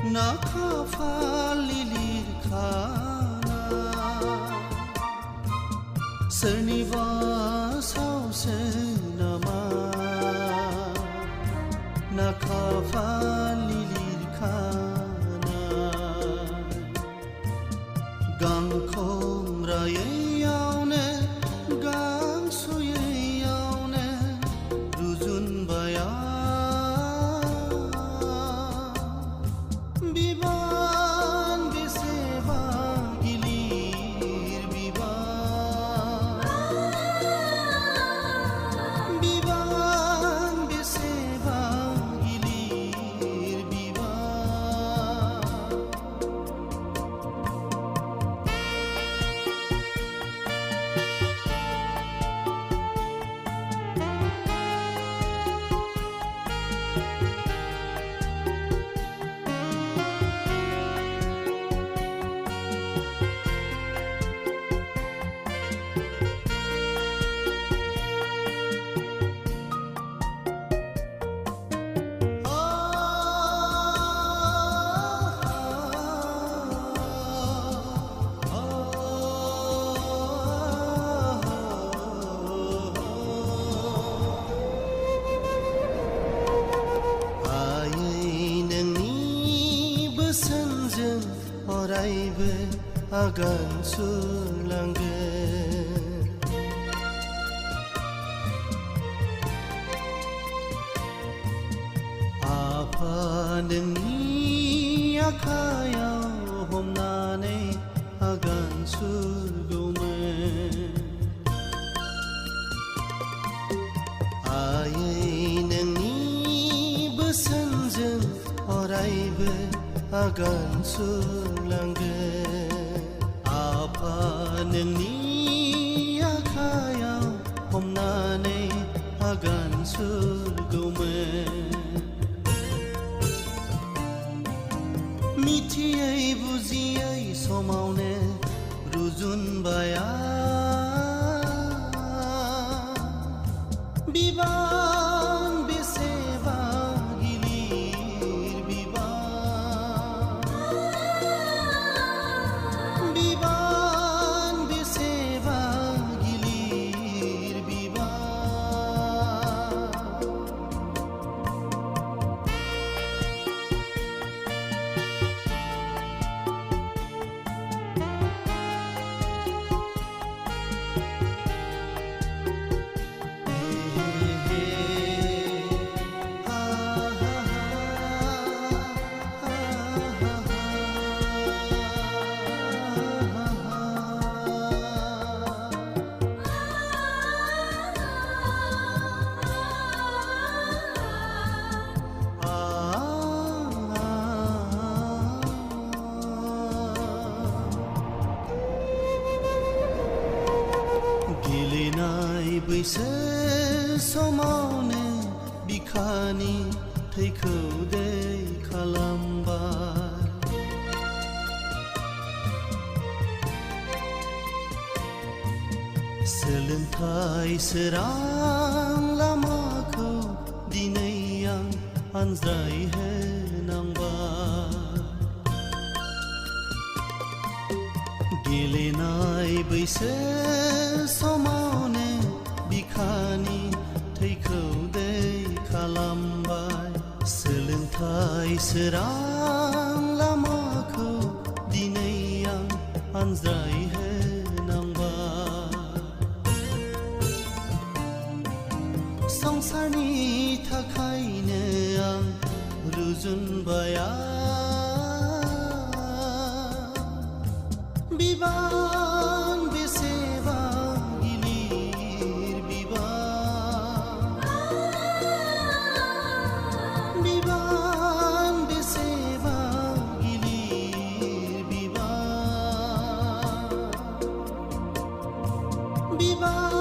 ना खाफाल लिरखाना सोरनिबा सावसो नामा ना खाफाल लिरखाना गांखंरायैयावनो गांसुयैयावनो रुजुनबाया बिबान बेसेबा गिलिर बिबान बेसेबा गिलिर बिबान बोसोनजों अरायबो आगान सुरलांगोन आफा नोंनि आखायाव हमनानै आगान सुरगौमोन आयै नोंनि बोसोनजों अरायबो आगान सुरलांगोन आफा नोंनि आखायाव हमनानै आगान सुरगौमोन मिथियै बुजियै समावनो रुजुनबाया बिबान बेसेबा गेलेनाय बैसो समावनो बिखानि थैखौ दै खालामबाय सोलोंथाइ सोरां लामाखौ दिनै आं आनज्रायहोनांबाय गेलेनाय बैसो समावनो बिखानि थैखौ दै खालामबाय सोलोंथाइ सोरां लामाखौ दिनै आं आनज्रायहोनांबाय संसारनि थाखायनो आं रुजुनबाया बिबान बेसेबा गिलिर बिबान बेसेबा गिलिर बिबान